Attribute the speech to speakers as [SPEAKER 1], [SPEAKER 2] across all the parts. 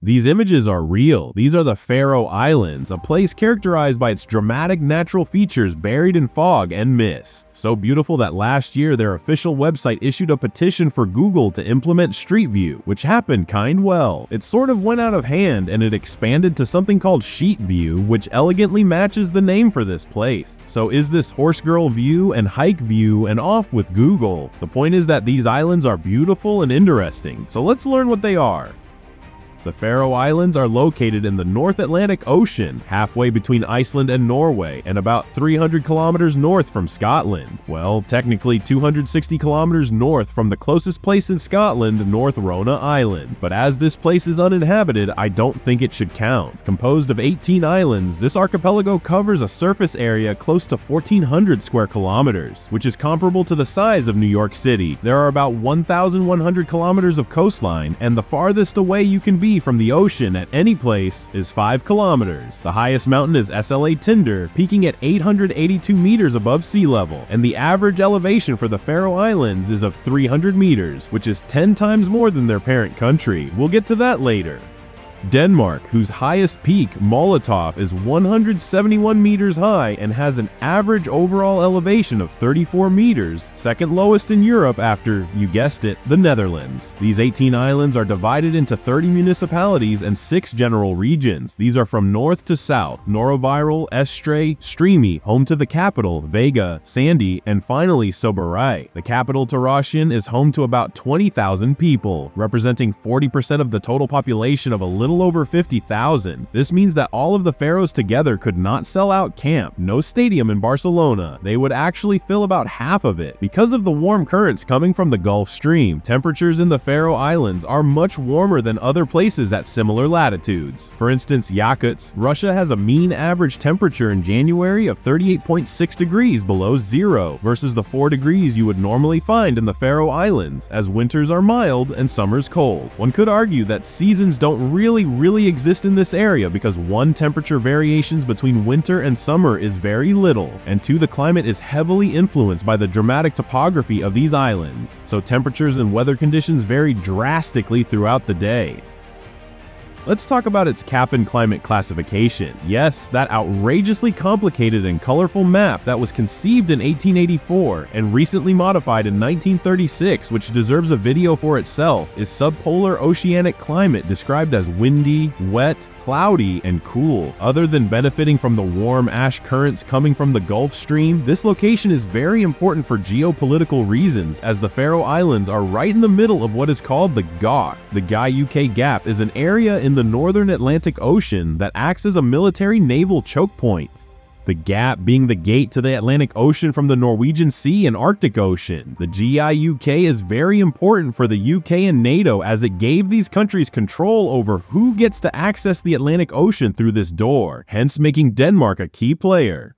[SPEAKER 1] These images are real. These are the Faroe Islands, a place characterized by its dramatic natural features buried in fog and mist. So beautiful that last year their official website issued a petition for Google to implement Street View, which happened kind well. It sort of went out of hand and it expanded to something called Sheet View, which elegantly matches the name for this place. So is this horse girl view and hike view and off with Google? The point is that these islands are beautiful and interesting, so let's learn what they are. The Faroe Islands are located in the North Atlantic Ocean, halfway between Iceland and Norway, and about 300 kilometers north from Scotland. Well, technically 260 kilometers north from the closest place in Scotland, North Rona Island. But as this place is uninhabited, I don't think it should count. Composed of 18 islands, this archipelago covers a surface area close to 1,400 square kilometers, which is comparable to the size of New York City. There are about 1,100 kilometers of coastline, and the farthest away you can be from the ocean at any place is 5 kilometers. The highest mountain is SLA Tinder, peaking at 882 meters above sea level, and the average elevation for the Faroe Islands is of 300 meters, which is 10 times more than their parent country. We'll get to that later. Denmark, whose highest peak, Molotov, is 171 meters high and has an average overall elevation of 34 meters, second lowest in Europe after, you guessed it, the Netherlands. These 18 islands are divided into 30 municipalities and 6 general regions. These are from north to south: Noroviral, Estre, Streamy, home to the capital, Vega, Sandy, and finally Soberai. The capital, Torosjan, is home to about 20,000 people, representing 40% of the total population of a little over 50,000. This means that all of the Faroes together could not sell out camp, no stadium in Barcelona. They would actually fill about half of it. Because of the warm currents coming from the Gulf Stream, temperatures in the Faroe Islands are much warmer than other places at similar latitudes. For instance, Yakutsk, Russia has a mean average temperature in January of 38.6 degrees below zero versus the 4 degrees you would normally find in the Faroe Islands, as winters are mild and summers cold. One could argue that seasons don't really exist in this area because 1, temperature variations between winter and summer is very little, and 2, the climate is heavily influenced by the dramatic topography of these islands, so temperatures and weather conditions vary drastically throughout the day. Let's talk about its Köppen climate classification. Yes, that outrageously complicated and colorful map that was conceived in 1884 and recently modified in 1936, which deserves a video for itself, is subpolar oceanic climate described as windy, wet, cloudy, and cool. Other than benefiting from the warm ash currents coming from the Gulf Stream, this location is very important for geopolitical reasons, as the Faroe Islands are right in the middle of what is called the GIUK. The GIUK Gap is an area in the northern Atlantic Ocean that acts as a military naval choke point. The gap being the gate to the Atlantic Ocean from the Norwegian Sea and Arctic Ocean. The GIUK is very important for the UK and NATO as it gave these countries control over who gets to access the Atlantic Ocean through this door, hence making Denmark a key player.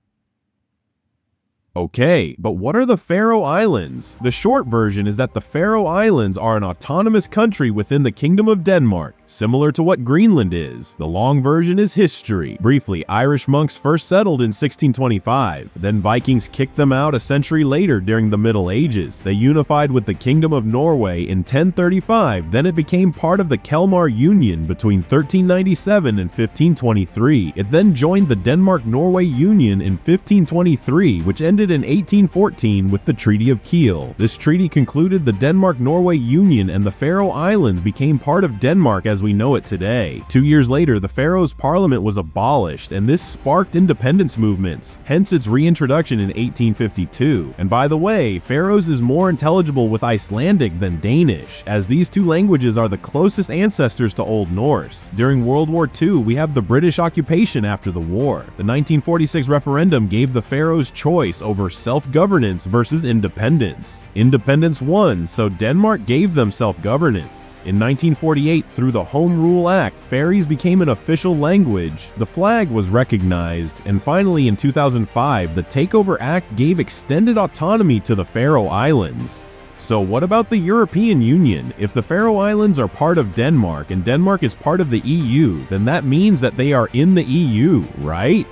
[SPEAKER 1] Okay, but what are the Faroe Islands? The short version is that the Faroe Islands are an autonomous country within the Kingdom of Denmark, similar to what Greenland is. The long version is history. Briefly, Irish monks first settled in 1625. Then Vikings kicked them out a century later during the Middle Ages. They unified with the Kingdom of Norway in 1035. Then it became part of the Kalmar Union between 1397 and 1523. It then joined the Denmark-Norway Union in 1523, which ended in 1814 with the Treaty of Kiel. This treaty concluded the Denmark-Norway Union, and the Faroe Islands became part of Denmark as we know it today. 2 years later, the Faroes Parliament was abolished, and this sparked independence movements, hence its reintroduction in 1852. And by the way, Faroes is more intelligible with Icelandic than Danish, as these two languages are the closest ancestors to Old Norse. During World War II, we have the British occupation after the war. The 1946 referendum gave the Faroes choice over self-governance versus independence. Independence won, so Denmark gave them self-governance. In 1948, through the Home Rule Act, Faroese became an official language, the flag was recognized, and finally in 2005, the Takeover Act gave extended autonomy to the Faroe Islands. So what about the European Union? If the Faroe Islands are part of Denmark and Denmark is part of the EU, then that means that they are in the EU, right?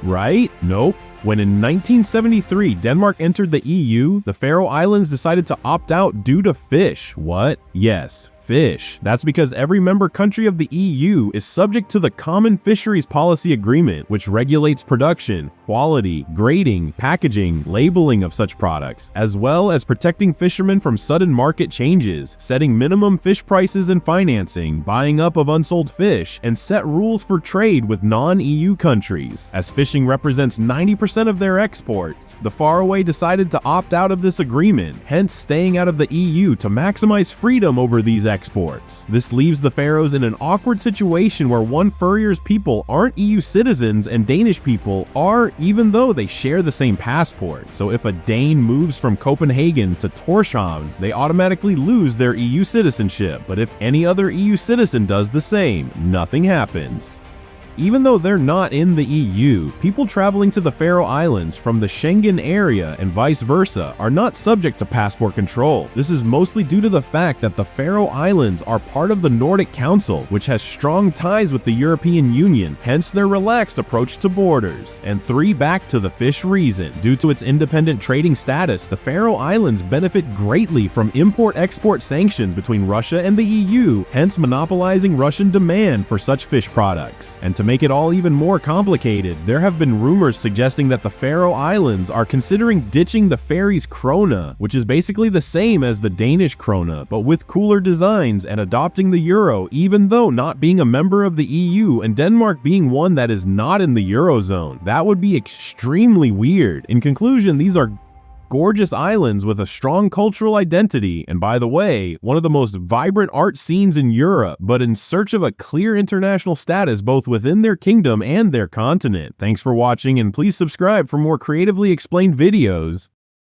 [SPEAKER 1] Nope. When in 1973 Denmark entered the EU, the Faroe Islands decided to opt out due to fish. What? Yes, fish. That's because every member country of the EU is subject to the Common Fisheries Policy Agreement, which regulates production, quality, grading, packaging, labeling of such products, as well as protecting fishermen from sudden market changes, setting minimum fish prices and financing, buying up of unsold fish, and set rules for trade with non-EU countries. As fishing represents 90% of their exports, the Faroe decided to opt out of this agreement, hence staying out of the EU to maximize freedom over these exports. This leaves the Faroes in an awkward situation where one furrier's people aren't EU citizens and Danish people are, even though they share the same passport. So if a Dane moves from Copenhagen to Tórshavn, they automatically lose their EU citizenship, but if any other EU citizen does the same, nothing happens. Even though they're not in the EU, people traveling to the Faroe Islands from the Schengen area and vice versa are not subject to passport control. This is mostly due to the fact that the Faroe Islands are part of the Nordic Council, which has strong ties with the European Union, hence their relaxed approach to borders. And back to the fish reason. Due to its independent trading status, the Faroe Islands benefit greatly from import-export sanctions between Russia and the EU, hence monopolizing Russian demand for such fish products. And to make it all even more complicated, there have been rumors suggesting that the Faroe Islands are considering ditching the Faries krona, which is basically the same as the Danish krona, but with cooler designs, and adopting the euro even though not being a member of the EU and Denmark being one that is not in the Eurozone. That would be extremely weird. In conclusion, these are gorgeous islands with a strong cultural identity, and by the way, one of the most vibrant art scenes in Europe, but in search of a clear international status both within their kingdom and their continent. Thanks for watching, and please subscribe for more creatively explained videos.